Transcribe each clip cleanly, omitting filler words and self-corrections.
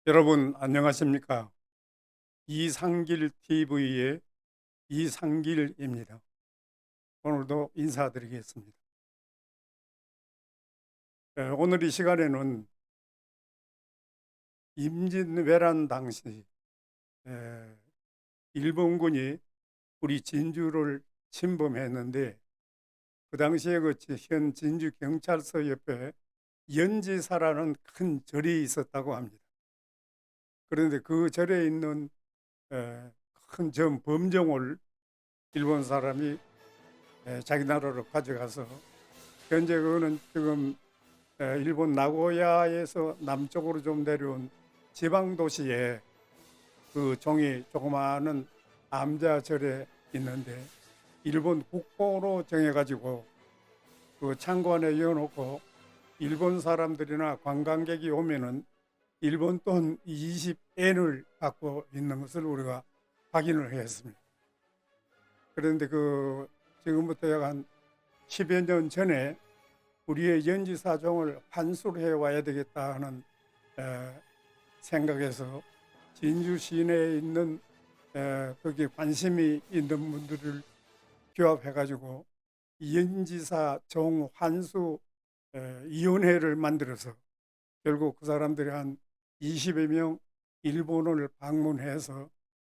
여러분 안녕하십니까? 이상길 TV의 이상길입니다. 오늘도 인사드리겠습니다. 오늘 이 시간에는 임진왜란 당시 에, 일본군이 우리 진주를 침범했는데, 그 당시에 현 진주 경찰서 옆에 연지사라는 큰 절이 있었다고 합니다. 그런데 그 절에 있는 큰 점 범정을 일본 사람이 자기 나라로 가져가서, 현재 그거는 지금 일본 나고야에서 남쪽으로 좀 내려온 지방 도시에 그 종이 조그마한 암자절에 있는데, 일본 국보로 정해가지고 그 창고 안에 이어놓고 일본 사람들이나 관광객이 오면은 일본 돈 20엔을 받고 있는 것을 우리가 확인을 했습니다. 그런데 지금부터 약 한 10여 년 전에 우리의 연지사종을 환수를 해 와야 되겠다 하는 생각에서 진주 시내에 있는 거기 관심이 있는 분들을 규합해 가지고 연지사종 환수 위원회를 만들어서, 결국 그 사람들이 한 20여 명 일본을 방문해서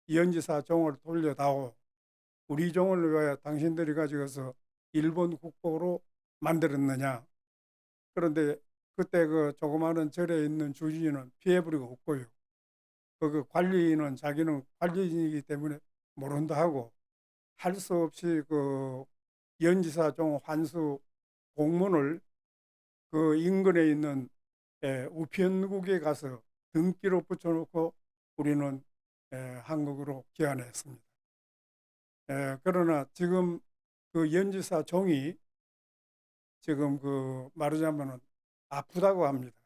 연지사종을 돌려다오, 우리 종을 왜 당신들이 가지고서 일본 국보로 만들었느냐. 그런데 그때 그 조그마한 절에 있는 주인은 피해버리고 없고요. 그 관리인은 자기는 관리인이기 때문에 모른다 하고, 할 수 없이 그 연지사종 환수 공문을 그 인근에 있는 우편국에 가서 등기로 붙여놓고 우리는 한국으로 귀환했습니다. 그러나 지금 그 연지사 종이 지금 말하자면은 아프다고 합니다.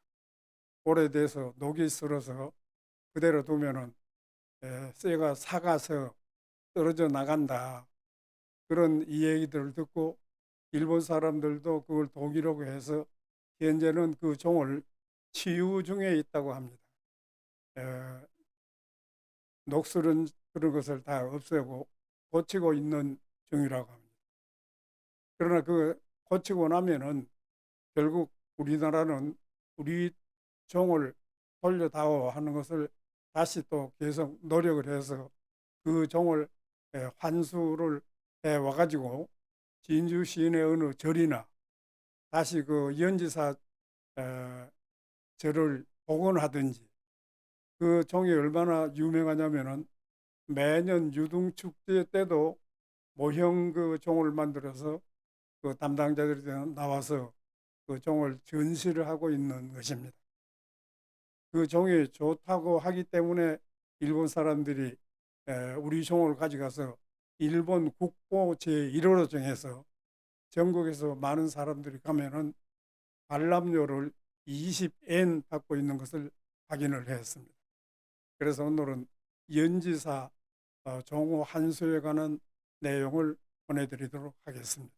오래돼서 녹이 슬어서 그대로 두면은 쇠가 삭아서 떨어져 나간다, 그런 이야기들을 듣고 일본 사람들도 그걸 독이라고 해서 현재는 그 종을 치유 중에 있다고 합니다. 녹슬은 그런 것을 다 없애고 고치고 있는 중이라고 합니다. 그러나 고치고 나면은 결국 우리나라는 우리 종을 돌려다오 하는 것을 다시 또 계속 노력을 해서 그 종을 환수를 해 와가지고 진주 시내 어느 절이나 다시 그 연지사 절을 복원하든지. 그 종이 얼마나 유명하냐면은 매년 유등축제 때도 모형 그 종을 만들어서 그 담당자들이 나와서 그 종을 전시를 하고 있는 것입니다. 그 종이 좋다고 하기 때문에 일본 사람들이 우리 종을 가져가서 일본 국보 제1호로 정해서 전국에서 많은 사람들이 가면은 관람료를 20엔 받고 있는 것을 확인을 했습니다. 그래서 오늘은 연지사 종호 한수에 관한 내용을 보내드리도록 하겠습니다.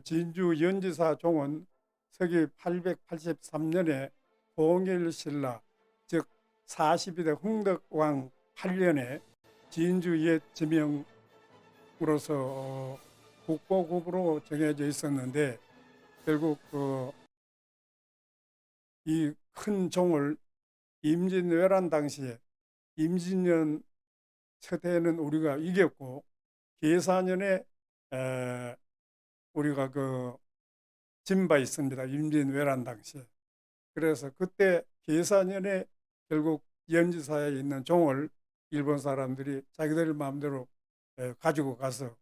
진주 연지사 종은 서기 883년에 동일신라, 즉 42대 흥덕왕 8년에 진주 옛 지명으로서 국보급으로 정해져 있었는데, 결국 이 큰 종을 임진왜란 당시에 임진년 첫 해는 우리가 이겼고, 계사년에 우리가 진 바 있습니다. 임진왜란 당시에. 그래서 그때 계사년에 결국 연지사에 있는 종을 일본 사람들이 자기들 마음대로 가지고 가서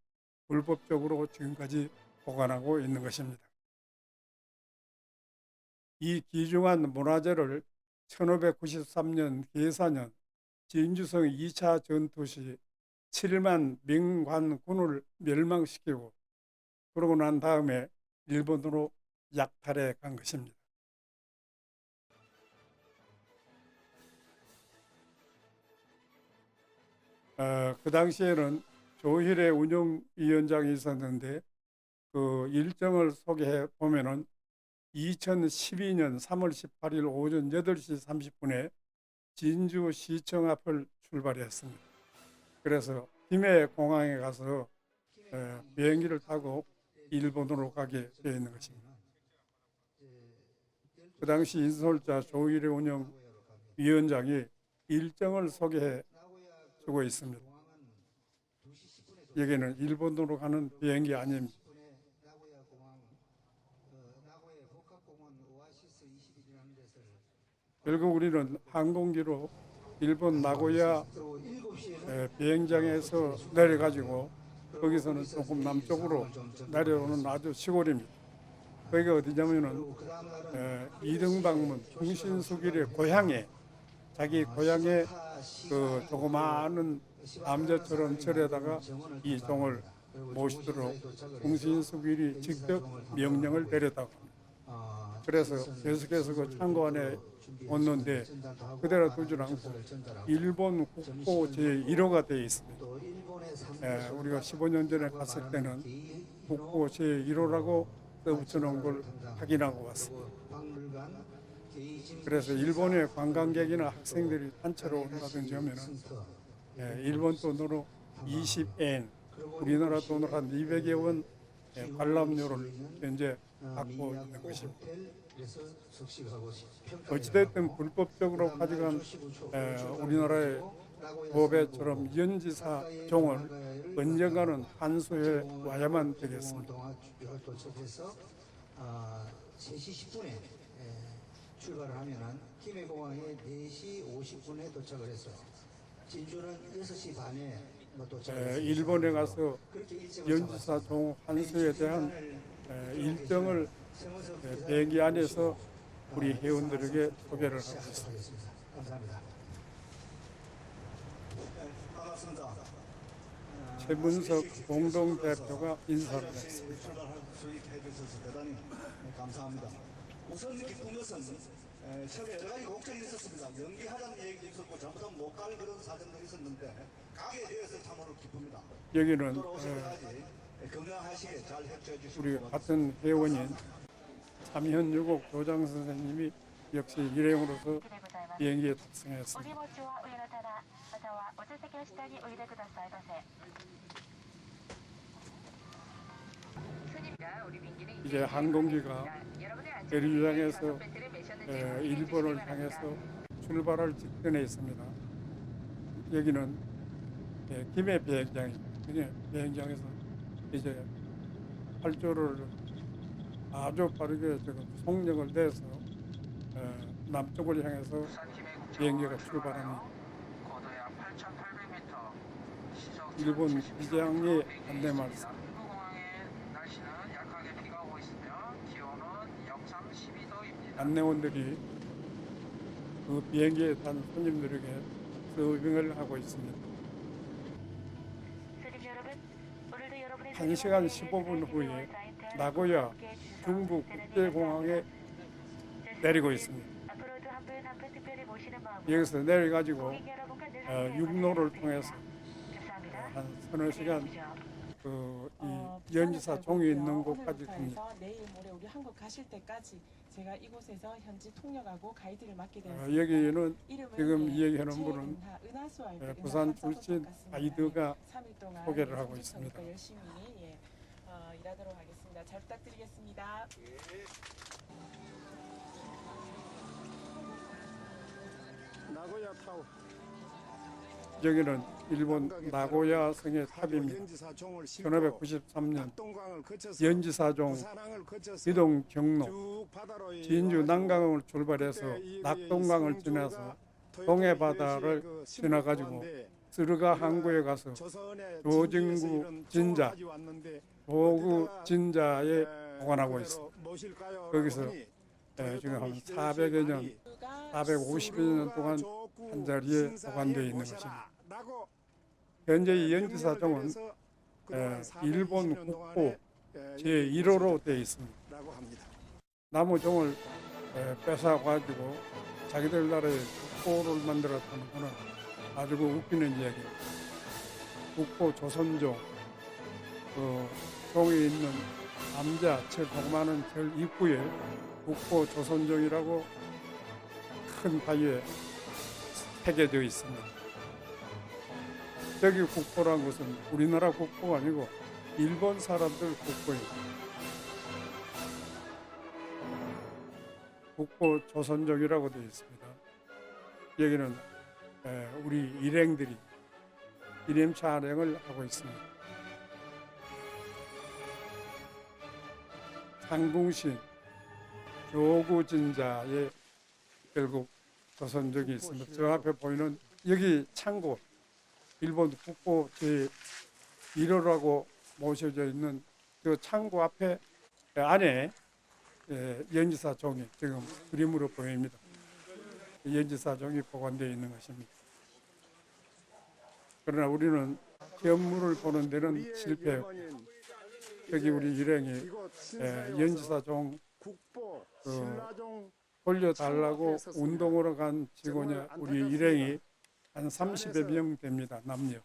불법적으로 지금까지 보관하고 있는 것입니다. 이 귀중한 문화재를 1593년 계사년 진주성 2차 전투 시 7만 명관군을 멸망시키고, 그러고 난 다음에 일본으로 약탈해 간 것입니다. 그 당시에는 조희래 운영위원장이 있었는데 그 일정을 소개해 보면은 2012년 3월 18일 오전 8시 30분에 진주시청 앞을 출발했습니다. 그래서 김해 공항에 가서 비행기를 타고 일본으로 가게 되어 있는 것입니다. 그 당시 인솔자 조희래 운영위원장이 일정을 소개해 주고 있습니다. 여기는 일본으로 가는 비행기 아닙니다. 결국 우리는 항공기로 일본 나고야 비행장에서 내려가지고 거기서는 조금 남쪽으로 내려오는 아주 시골입니다. 거기가 어디냐면은 이등방문 충신수길의 고향에 자기 고향에 그 조그마한 남자처럼 절에다가 이 종을 모시도록 충신수길이 직접 명령을 내렸다고 합니다. 그래서 계속해서 그 창고 안에 얹는데 그대로 두지 않고 일본 국보 제1호가 되어 있습니다. 우리가 15년 전에 갔을 때는 국보 제1호라고 써붙여놓은 걸 확인하고 왔습니다. 그래서 일본의 관광객이나 학생들이 단체로 온다든지 하면은 일본 돈으로 20엔, 우리나라 돈으로 한 200여 원 관람료를 현재 받고 있는 것입니다. 어찌됐든 불법적으로 가져간 우리나라의 보배처럼 연지사 종을 언젠가는 환수해 와야만 되겠습니다. 3시 10분에 출발을 하면은 김해공항에 4시 50분에 도착을 했어요. 진주는 6시 반에 일본에 가서 연지사 종 환수에 대한 일정을 비행기 안에서 우리 회원들에게 소개를 하고 있습니다. 감사합니다. 반갑습니다. 최문석 공동대표가 인사를 했습니다. 수익해 주셔서 대단히 감사합니다. 우선 기쁜 것은 처음에 여러 가지 걱정이 있었습니다. 연기하자는 얘기도 있었고 잘못하면 못 갈 그런 사정도 있었는데 가게 되어서 참으로 기쁩니다. 여기는 건강하시게 잘 협조해 주시고 우리 같은 회원인 삼현유곡 교장 선생님이 역시 일행으로서 비행기에 탑승했습니다. 이제 항공기가 대류장에서 일본을 향해서 출발할 직전에 있습니다. 여기는 김해 비행장입니다. 김해 비행장에서 이제 활주로를 아주 빠르게 지금 속력을 내서 남쪽을 향해서 비행기가 출발합니다. 일본 기장의 안내 말씀. 안내원들이 그 비행기에 탄 손님들에게 서빙을 하고 있습니다. 1시간 15분 후에 나고야 중부 국제공항에 내리고 있습니다. 여기서 내려가지고 육로를 통해서 한 서너 시간 이 연지사 종이 있는 곳까지 갑니다. 내일 모레 우리 한국 가실 때까지 제가 이곳에서 현지 통역하고 가이드를 맡게 되었습니다. 여기는 지금 이 얘기하는 분은 부산 출신 가이드가 소개를 하고 있습니다. 열심히 일하도록 하겠습니다. 잘 부탁드리겠습니다. 나고야 타워. 여기는 일본 나고야 성의 탑입니다. 1593년 연지사종 이동 경로 진주 난강을 출발해서 낙동강을 지나서 동해바다를 지나가지고 스르가 항구에 가서 조진구 진자, 도구 진자에 보관하고 있습니다. 거기서 지금 한 400여 년, 450여 년 동안 한 자리에 보관되어 있는 것입니다. 현재 이 연지사종은 일본 국보 제1호로 되어 있습니다. 나무 종을 뺏어가지고 자기들 나라의 국보를 만들었다는 것은 아주 웃기는 이야기입니다. 국보 조선종 종에 있는 남자 저 조그마한 절 입구에 국보 조선종이라고 큰 바위에 새겨져 있습니다. 저기 국보란 것은 우리나라 국보가 아니고 일본 사람들 국보입니다. 국보 조선종이라고 되어 있습니다. 여기는 우리 일행들이 기념 촬영을 하고 있습니다. 상붕신 조구진자의 결국 조선족이 있습니다. 저 앞에 보이는 여기 창고, 일본 국보 제1호라고 모셔져 있는 그 창고 앞에 안에 연지사 종이 지금 그림으로 보입니다. 연지사 종이 보관되어 있는 것입니다. 그러나 우리는 현물을 보는 데는 실패했고, 여기 우리 일행이 연지사 종 국보 신라종 돌려달라고 운동으로 간 직원이 우리 일행이 한 30여 명 됩니다. 남녀.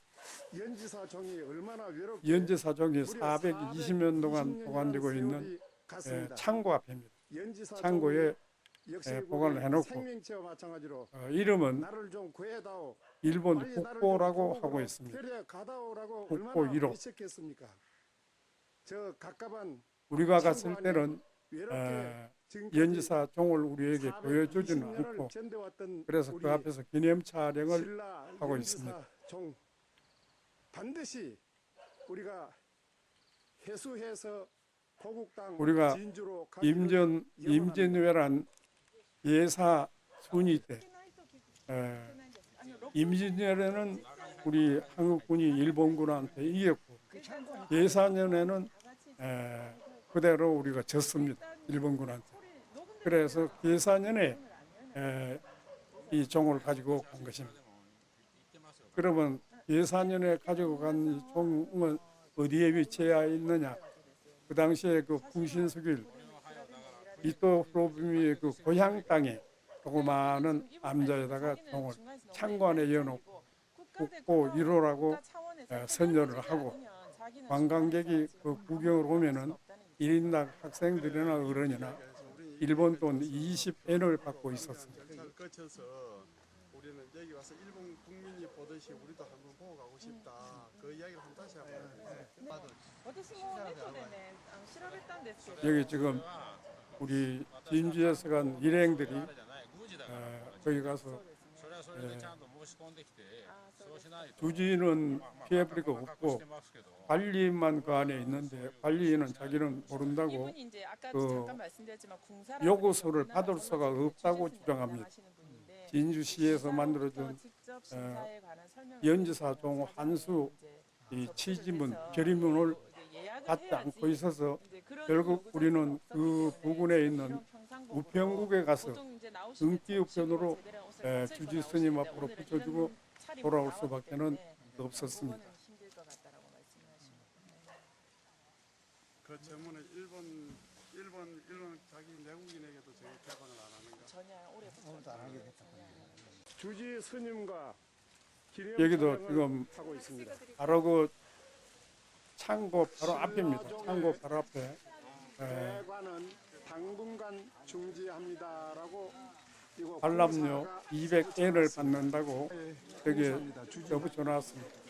연지사종이 얼마나 외롭게 연지사종이 420년 동안 보관되고 있는 창고 앞입니다. 창고에 보관을 해놓고 생명체와 마찬가지로 이름은 나를 좀 구해다오. 일본 빨리 나를 국보라고 좀 하고 있습니다. 데려가다오라고 국보 얼마나 1호. 미쳤겠습니까? 저 갑갑한 우리가 갔을 때는 외롭게 지금까지 연지사 종을 우리에게 보여주지는 420년을 않고 전대왔던 그래서 우리 그 앞에서 기념 촬영을 신라 하고 연지사 있습니다. 종 반드시 우리가 회수해서 포국당 우리가 진주로 가기를 임진왜란 예사 순위 때 임진왜란에는 우리 한국군이 일본군한테 이겼고 예사년에는 그대로 우리가 졌습니다. 일본군한테. 그래서 예사년에 이 종을 가지고 간 것입니다. 그러면 예사년에 가지고 간 이 종은 어디에 위치해 있느냐? 그 당시에 그 풍신수길 이토 프로부미의 그 고향 땅에 조그마한 암자에다가 종을 창고 안에 이어놓고 국보 1호라고 선전을 하고 관광객이 그 구경을 오면은 1인당 학생들이나 어른이나 일본 돈 20엔을 받고 있었습니다. 절차를 거쳐서 우리는 여기 와서 일본 국민이 보듯이 우리도 한번 보고 가고 싶다. 그 이야기를 한번 다시 한번. 私もネットでね調べたんですけど 여기 지금 우리 진주에서 간 일행들이 거기 가서 주지는 피해버리고 없고 관리만 그 안에 있는데 관리는 자기는 모른다고 이분이 이제 아까도 그 잠깐 말씀드렸지만 공사라고 요구서를 해서 받을 수가 없다고 주지에서 주장합니다. 하시는 분인데 진주시에서 만들어준 직접 심사에 관한 설명을 연지사종 한수 이 치지문 결의문을 받지 않고 있어서 결국 우리는 그 부근에 있는 우평국에 가서 등기 우편으로 주지 스님 앞으로 붙여주고 돌아올 수밖에는 없었습니다. 그 전문은 일본 자기 내국인에게도 저희 개방을 안 하는가? 전혀 올해부터 안 하게 됐다. 주지 스님과 기념 여기도 촬영을 지금 하고 있습니다. 바로 그 창고 바로 앞입니다. 창고 바로 앞에 대관은 당분간 중지합니다라고 이거 관람료 공사가 200엔을 받는다고 여기에 공사입니다. 주지가 붙여놨습니다.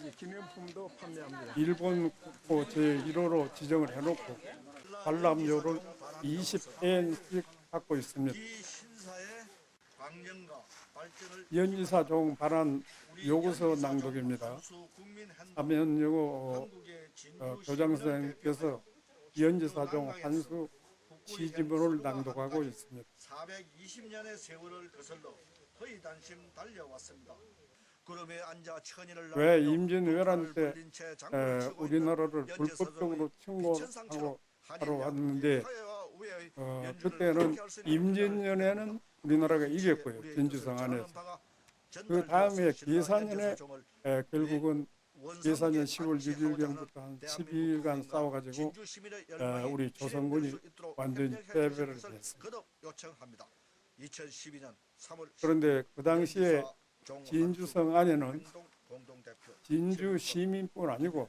이게 기념품도 판매합니다. 일본 국보 제1호로 지정을 해놓고 관람료를 20엔씩 받고 있습니다. 이 신사의 방정과 발전을 연지사종 발안 요구서 낭독입니다. 하면 요거 교장 선생님께서 연지사종 한수 시지문을 낭독하고 있습니다. 420년의 세월을 거슬러 허위단심 달려왔습니다. 구름에 앉아 천일을 왜 임진왜란 때 우리나라를 불법적으로 침공하고 하러 왔는데 그때는 임진년에는 우리나라가 이겼고요. 진주성 안에서. 그 다음에 계사년에 결국은 계사년 10월 6일경부터 한 12일간 싸워가지고 우리 조선군이 완전히 패배를 했습니다. 그런데 그 당시에 진주성 안에는 진주 시민뿐 아니고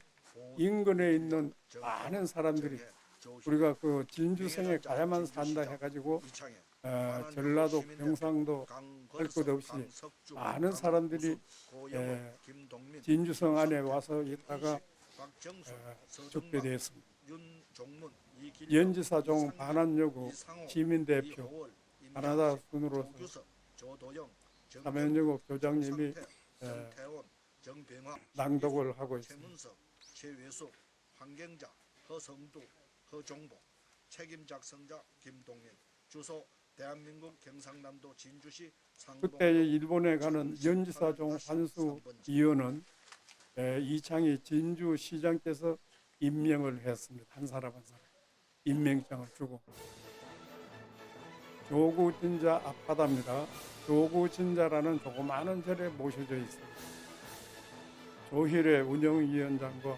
인근에 있는 많은 사람들이 우리가 그 진주성에 가야만 산다 해가지고 전라도, 경상도 할 것 없이 많은 사람들이 진주성 안에 와서 있다가 죽게 되었습니다. 연지사종 반환여고 시민대표 가나다 순으로서 삼연여고 교장님이 낭독을 하고 있습니다. 최외수, 환경자, 허성두, 허종복, 책임 작성자 김동민, 주소 대한민국 경상남도 진주시 상봉. 그때 일본에 가는 연지사종 환수 위원은 이창희 진주시장께서 임명을 했습니다. 한 사람 한 사람 임명장을 주고. 조구진자 앞바다입니다. 조구진자라는 조그마한 절에 모셔져 있습니다. 조희래 운영위원장과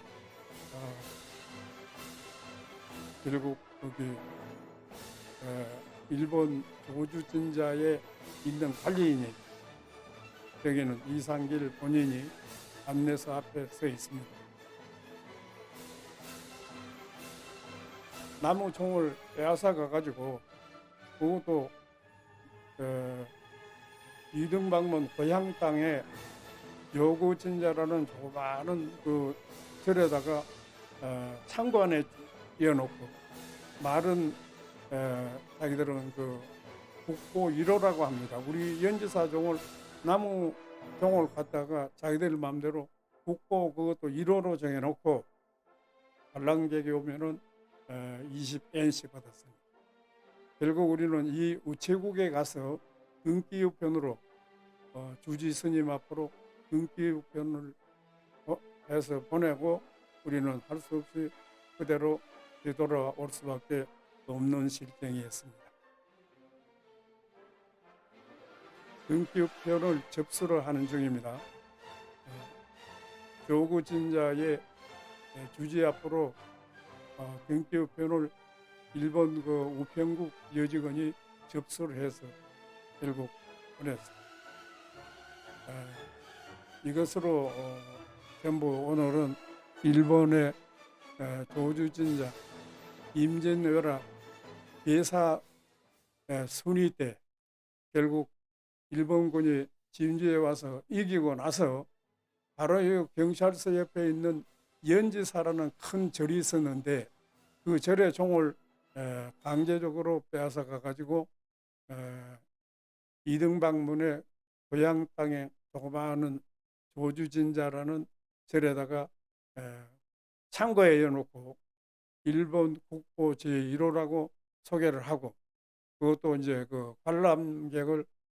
결국 거기 일본 조주진자에 있는 관리인이 여기는 이상길 본인이 안내서 앞에 서 있습니다. 나무 총을 빼앗아 가가지고 그것도 이등방문 고향 땅에 요구진자라는 조그마한 그 절에다가 창고 안에 이어놓고 말은 자기들은 그 국보 1호라고 합니다. 우리 연지사종을 나무 종을 갖다가 자기들 마음대로 국보 그것도 1호로 정해놓고 관람객이 오면은 20엔씩 받았습니다. 결국 우리는 이 우체국에 가서 등기우편으로 주지 스님 앞으로 등기우편을 해서 보내고 우리는 할 수 없이 그대로 되돌아올 수밖에 없는 실정이었습니다. 등기우편을 접수를 하는 중입니다. 조구진자의 주지 앞으로 등기우편을 일본 그 우편국 여직원이 접수를 해서 결국 보냈습니다. 이것으로 전부 오늘은 일본의 조주진자 임진왜란 개사 순위 때 결국 일본군이 진주에 와서 이기고 나서 바로 이 경찰서 옆에 있는 연지사라는 큰 절이 있었는데 그 절의 종을 강제적으로 빼앗아 가가지고 이등방문의 고향 땅에 조그마한 조주진자라는 절에다가 창고에 이어놓고 일본 국보 제1호라고 소개를 하고 그것도 이제 그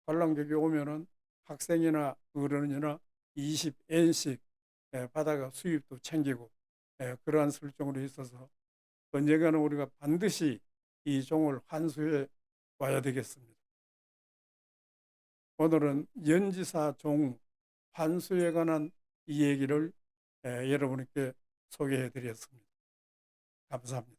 관람객이 오면은 학생이나 어른이나 20엔씩 받아가 수입도 챙기고 그러한 설정으로 있어서 언젠가는 우리가 반드시 이 종을 환수해 와야 되겠습니다. 오늘은 연지사 종 환수에 관한 이 얘기를 여러분께 소개해 드렸습니다. 감사합니다.